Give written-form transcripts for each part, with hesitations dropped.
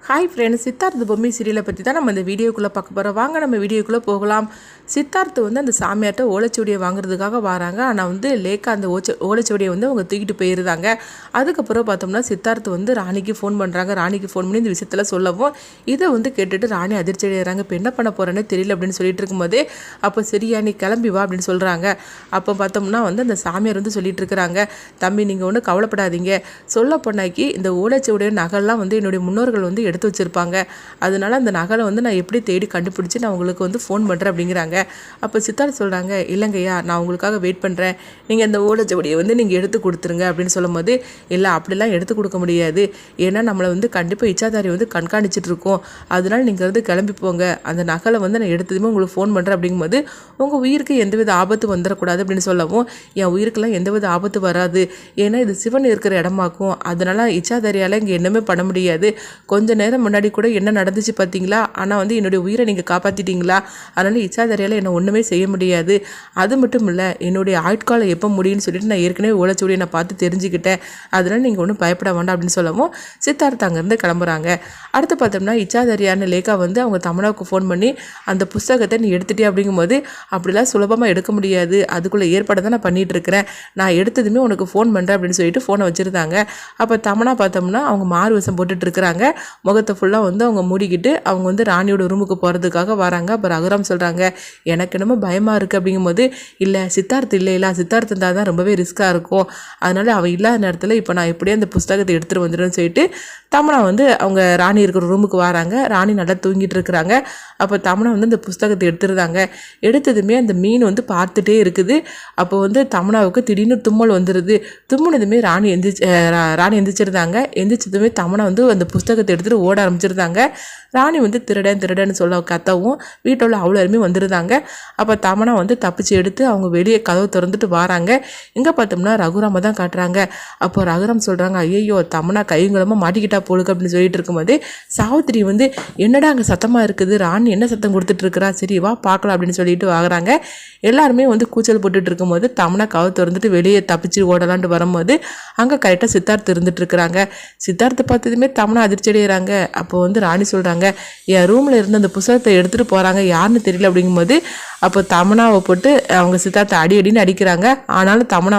Hi friends, Siddharth Bommi சீரியலை பற்றி தான் நம்ம இந்த வீடியோக்குள்ளே பார்க்க போகிறோம். வாங்க நம்ம வீடியோக்குள்ளே போகலாம். சித்தார்த் அந்த சாமியார்ட்ட ஓலைச்சுவடியை வாங்குறதுக்காக வராங்க. ஆனால் லேக்கா அந்த ஓலைச்சுவடியை அவங்க தூக்கிட்டு போயிருந்தாங்க. அதுக்கப்புறம் பார்த்தோம்னா சித்தார்த் ராணிக்கு ஃபோன் பண்ணுறாங்க. ராணிக்கு ஃபோன் பண்ணி இந்த விஷயத்தில் சொல்லவும் இதை கேட்டுட்டு ராணி அதிர்ச்சி அடைகிறாங்க. இப்போ என்ன பண்ண போகிறேன்னு தெரியல அப்படின்னு சொல்லிட்டு இருக்கும்போதே அப்போ சரியா நீ கிளம்பி வா அப்படின்னு சொல்கிறாங்க. அப்போ பார்த்தோம்னா அந்த சாமியார் சொல்லிட்டு இருக்கிறாங்க, தம்பி நீங்கள் ஒன்றும் கவலைப்படாதீங்க, சொல்ல பொண்ணாக்கி இந்த ஓலைச்சுவடிய நகைலாம் என்னுடைய முன்னோர்கள் எடுத்து வச்சுருப்பாங்க. அதனால அந்த நகலை நான் எப்படி தேடி கண்டுபிடிச்சி நான் உங்களுக்கு ஃபோன் பண்ணுறேன் அப்படிங்கிறாங்க. அப்போ சித்தார்த் சொல்கிறாங்க, இல்லைங்கய்யா நான் உங்களுக்காக வெயிட் பண்ணுறேன், நீங்கள் அந்த ஓலைச்சுவடியை நீங்கள் எடுத்து கொடுத்துருங்க அப்படின்னு சொல்லும்போது, இல்லை அப்படிலாம் எடுத்து கொடுக்க முடியாது, ஏன்னா நம்மளை கண்டிப்பாக இச்சாதாரி கண்காணிச்சிட்டு இருக்கோம், அதனால நீங்கள் கிளம்பி போங்க, அந்த நகலை நான் எடுத்ததுமே உங்களுக்கு ஃபோன் பண்ணுறேன் அப்படிங்கும்போது உங்கள் உயிருக்கு எந்தவித ஆபத்து வந்துடக்கூடாது அப்படின்னு சொல்லவும், என் உயிருக்கெல்லாம் எந்தவித ஆபத்து வராது, ஏன்னா இது சிவன் இருக்கிற இடமாக்கும், அதனால இச்சாதாரியால் இங்கே என்னமே பண்ண முடியாது, கொஞ்ச நேரம் முன்னாடி கூட என்ன நடந்துச்சு பார்த்தீங்களா, ஆனால் என்னுடைய உயிரை நீங்கள் காப்பாற்றிட்டீங்களா, அதனால் இச்சாதாரியால் என்னை ஒன்றுமே செய்ய முடியாது, அது மட்டும் இல்லை என்னுடைய ஆட்காலம் எப்போ முடியும்னு சொல்லிட்டு நான் ஏற்கனவே ஓலைச்சுவடியை நான் பார்த்து தெரிஞ்சுக்கிட்டேன், அதனால் நீங்கள் ஒன்றும் பயப்பட வேண்டாம் அப்படின்னு சொல்லவும் சித்தார்த் அங்கேருந்து கிளம்புறாங்க. அடுத்து பார்த்தோம்னா இச்சாதாரியான லேக்கா அவங்க தமனாவுக்கு ஃபோன் பண்ணி அந்த புஸ்தகத்தை நீ எடுத்துட்டே அப்படிங்கும்போது, அப்படிலாம் சுலபமாக எடுக்க முடியாது, அதுக்குள்ளே ஏற்பாடு தான் நான் பண்ணிகிட்டு இருக்கிறேன், நான் எடுத்ததுமே உனக்கு ஃபோன் பண்ணுறேன் அப்படின்னு சொல்லிட்டு ஃபோனை வச்சுருந்தாங்க. அப்போ தமனா பார்த்தோம்னா அவங்க மாறு வசம் போட்டுட்டு இருக்கிறாங்க, முகத்தை ஃபுல்லாக அவங்க மூடிக்கிட்டு அவங்க ராணியோட ரூமுக்கு போகிறதுக்காக வராங்க. அப்போ ரகுராம் சொல்கிறாங்க, எனக்கு என்னமோ பயமாக இருக்குது அப்படிங்கும்போது, இல்லை சித்தார்த் இல்லை சித்தார்த் இருந்தால் தான் ரொம்பவே ரிஸ்க்காக இருக்கும், அதனால் அவள் இல்லாத நேரத்தில் இப்போ நான் எப்படியே அந்த புஸ்தகத்தை எடுத்துகிட்டு வந்துடுன்னு சொல்லிட்டு தமனா அவங்க ராணி இருக்கிற ரூமுக்கு வராங்க. ராணி நல்லா தூங்கிட்டு இருக்கிறாங்க. அப்போ தமனா அந்த புஸ்தகத்தை எடுத்துருந்தாங்க. எடுத்ததுமே அந்த மீன் பார்த்துட்டே இருக்குது. அப்போ தமனாவுக்கு திடீர்னு தும்மல் வந்துடுது. தும்முனதுமே ராணி எந்திரிச்சிருந்தாங்க. எந்திரிச்சதுமே தமனா அந்த புஸ்தகத்தை எடுத்துகிட்டு ஓட ஆரம்பிச்சிருந்தாங்க. ராணி திருடன்னு சொல்ல கத்தவும் வீட்டோட அவ்வளோருமே வந்துருந்தாங்க. அப்போ தமனா தப்பிச்சு எடுத்து அவங்க வெளியே கதவு திறந்துட்டு வராங்க. இங்கே பார்த்தோம்னா ரகுராம தான் காட்டுறாங்க. அப்போ ரகுராம் சொல்கிறாங்க, ஐயோ தமனா கைங்களமாக மாட்டிக்கிட்டா போலுக்கு அப்படின்னு சொல்லிட்டு இருக்கும்போது சாவித்திரி என்னடா அங்கே சத்தமாக இருக்குது, ராணி என்ன சத்தம் கொடுத்துட்ருக்குறா, சரி வா பார்க்கலாம் அப்படின்னு சொல்லிட்டு வாங்குறாங்க. எல்லாருமே கூச்சல் போட்டுட்டு இருக்கும்போது தமனா கதவு திறந்துட்டு வெளியே தப்பிச்சு ஓடலான்ட்டு வரும்போது அங்கே கரெக்டாக சித்தார்த் இருந்துட்டு இருக்கிறாங்க. சித்தார்த்தை பார்த்ததுமே தமனா அதிர்ச்சி அடைகிறாங்க. அப்போ ராணி சொல்கிறாங்க, என் ரூமில் இருந்து அந்த புத்தகத்தை எடுத்துகிட்டு போகிறாங்க, யாருன்னு தெரியல அப்படிங்கும்போது அப்போ தமனாவை போட்டு அவங்க சித்தார்த்தை அடின்னு அடிக்கிறாங்க. ஆனாலும் தமனா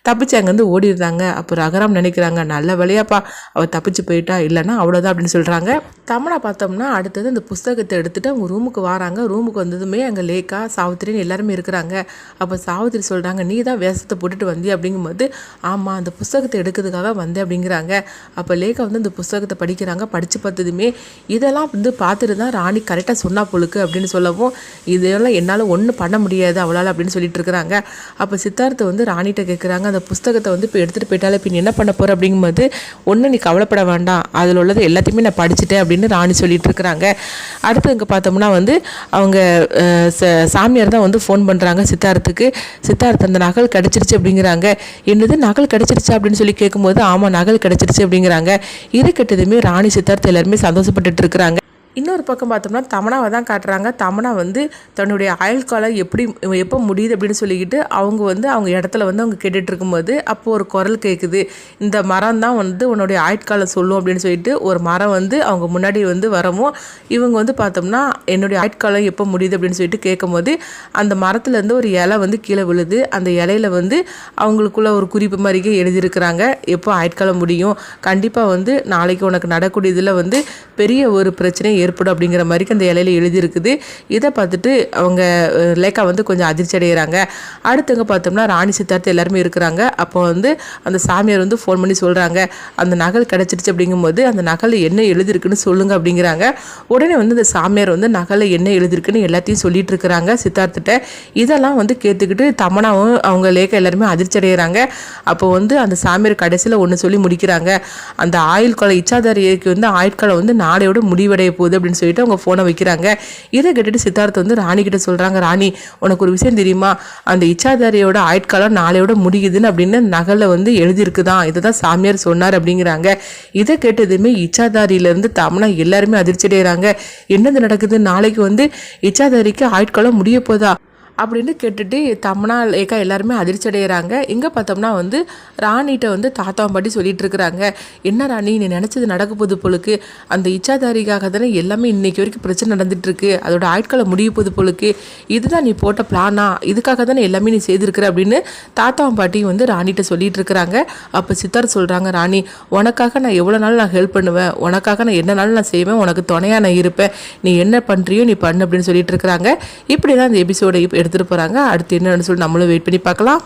தப்பிச்சு அங்கேருந்து ஓடி இருந்தாங்க. அப்போ ரகுராம் நினைக்கிறாங்க, நல்ல வேலையாப்பா அவள் தப்பிச்சு போயிட்டா, இல்லைன்னா அவ்வளோதான் அப்படின்னு சொல்கிறாங்க. தமனா பார்த்தோம்னா அடுத்தது அந்த புஸ்தகத்தை எடுத்துகிட்டு அவங்க ரூமுக்கு வராங்க. ரூமுக்கு வந்ததுமே அங்கே லேக்கா சாவித்திரின்னு எல்லாருமே இருக்கிறாங்க. அப்போ சாவித்திரி சொல்கிறாங்க, நீ தான் வேஷத்தை போட்டுட்டு வந்தி அப்படிங்கும்போது, ஆமாம் அந்த புஸ்தகத்தை எடுக்கிறதுக்காக வந்தேன் அப்படிங்கிறாங்க. அப்போ லேக்கா அந்த புஸ்தகத்தை படிக்கிறாங்க. படித்து பார்த்ததுமே இதெல்லாம் பார்த்துட்டு தான் ராணி கரெக்டாக சொன்னா போலுக்கு அப்படின்னு சொல்லவும், இதெல்லாம் என்னால் ஒன்றும் பண்ண முடியாது அவளால் அப்படின்னு சொல்லிட்டு இருக்கிறாங்க. அப்போ சித்தார்த்தை ராணிகிட்ட கேட்குறாங்க, அந்த புஸ்தகத்தை இப்போ எடுத்துகிட்டு போயிட்டாலே இப்போ என்ன பண்ண போகிற அப்படிங்கும்போது, ஒன்றும் நீ கவலைப்பட வேண்டாம், அதில் உள்ளது எல்லாத்தையுமே நான் படிச்சுட்டேன் அப்படின்னு ராணி சொல்லிட்டு இருக்கிறாங்க. அடுத்து இங்கே பார்த்தோம்னா அவங்க சாமியார் தான் ஃபோன் பண்ணுறாங்க சித்தார்த்துக்கு. சித்தார்த் அந்த நகல் கிடச்சிருச்சு அப்படிங்கிறாங்க. என்னது நகல் கிடச்சிருச்சா அப்படின்னு சொல்லி கேட்கும்போது, ஆமாம் நகல் கிடச்சிருச்சு அப்படிங்கிறாங்க. இது கிட்டதுமே ராணி சித்தார்த் எல்லாருமே சந்தோஷப்பட்டுட்டு இருக்கிறாங்க. இன்னொரு பக்கம் பார்த்தோம்னா தமனாவை தான் காட்டுறாங்க. தமனா தன்னுடைய ஆயுள்காலம் எப்போ முடியுது அப்படின்னு சொல்லிக்கிட்டு அவங்க இடத்துல அவங்க கேட்டுட்டு இருக்கும்போது அப்போது ஒரு குரல் கேட்குது, இந்த மரம் தான் உன்னுடைய ஆயுட்காலம் சொல்லும் அப்படின்னு சொல்லிட்டு ஒரு மரம் அவங்க முன்னாடி வரவும் இவங்க பார்த்தோம்னா என்னுடைய ஆயுட்காலம் எப்போ முடியுது அப்படின்னு சொல்லிட்டு கேட்கும்போது அந்த மரத்துலேருந்து ஒரு இலை கீழே விழுது. அந்த இலையில அவங்களுக்குள்ள ஒரு குறிப்பு மாதிரிக்கே எழுதியிருக்கிறாங்க, எப்போ ஆயுட்காலம் முடியும், கண்டிப்பாக நாளைக்கு உனக்கு நடக்கூடியதில் பெரிய ஒரு பிரச்சனை ஏற்படும் அப்படிங்கிற மாதிரி அந்த இலையில எழுதியிருக்குது. இதை பார்த்துட்டு அவங்க லேக்கா கொஞ்சம் அதிர்ச்சி அடைகிறாங்க. அடுத்தவங்க பார்த்தோம்னா ராணி சித்தார்த்து எல்லாருமே இருக்கிறாங்க. அப்போ அந்த சாமியார் ஃபோன் பண்ணி சொல்கிறாங்க, அந்த நகல் கிடச்சிருச்சு அப்படிங்கும்போது அந்த நகல் என்ன எழுதிருக்குன்னு சொல்லுங்க அப்படிங்கிறாங்க. உடனே அந்த சாமியார் நகலை என்ன எழுதிருக்குன்னு எல்லாத்தையும் சொல்லிட்டு இருக்கிறாங்க சித்தார்த்திட்ட. இதெல்லாம் கேட்டுக்கிட்டு தமனாவும் அவங்க லேக்கா எல்லாருமே அதிர்ச்சி அடைகிறாங்க. அப்போ அந்த சாமியார் கடைசியில் ஒன்று சொல்லி முடிக்கிறாங்க, அந்த ஆயுள்கால இச்சாதாரிக்கு ஆயுட்காலம் நாளையோட முடிவடைய போகுது அப்படின்னு சொல்லிட்டு அவங்க ஃபோனை வைக்கிறாங்க. இதை கேட்டுட்டு சித்தார்த் ராணிக்கிட்ட சொல்கிறாங்க, ராணி உனக்கு ஒரு விஷயம் தெரியுமா, அந்த இச்சாதாரியோட ஆயுட்காலம் நாளையோட முடியுதுன்னு அப்படின்னு நகலில் எழுதியிருக்குதான், இதை தான் சாமியார் சொன்னார் அப்படிங்கிறாங்க. இதை கேட்டதுமே இச்சாதாரியிலேருந்து தமனா எல்லாருமே அதிர்ச்சி அடைகிறாங்க. என்னது நடக்குது, நாளைக்கு இச்சாதாரிக்கு ஆயுட்காலம் முடிய போதா, அப்படின்னு கேட்டுட்டு தமனா லேக்கா எல்லாருமே அதிர்ச்சி அடைகிறாங்க. இங்கே பார்த்தோம்னா வந்து ராணிகிட்ட வந்து தாத்தாவை பாட்டி சொல்லிட்டு இருக்கிறாங்க, என்ன ராணி நீ நினச்சது நடக்க போகுது போலுக்கு, அந்த இச்சாதாரிக்காக தானே எல்லாமே இன்னைக்கு வரைக்கும் பிரச்சனை நடந்துட்டுருக்கு, அதோட ஆட்களை முடிய போகுது போலுக்கு, இதுதான் நீ போட்ட பிளானா, இதுக்காக தானே எல்லாமே நீ செய்திருக்கிற அப்படின்னு தாத்தாவும் பாட்டியும் வந்து ராணிகிட்ட சொல்லிட்டு இருக்கிறாங்க. அப்போ சித்தார்த் சொல்கிறாங்க, ராணி உனக்காக நான் எவ்வளோ நாள் நான் ஹெல்ப் பண்ணுவேன், உனக்காக நான் என்ன நாள் நான் செய்வேன், உனக்கு துணையாக நான் இருப்பேன், நீ என்ன பண்ணுறியோ நீ பண்ணு அப்படின்னு சொல்லிட்டு இருக்கிறாங்க. இப்படி தான் அந்த எபிசோடை எடுத்துகிட்டு போகிறாங்க. அடுத்து என்னன்னு சொல்லி நம்மளும் வெயிட் பண்ணி பார்க்கலாம்.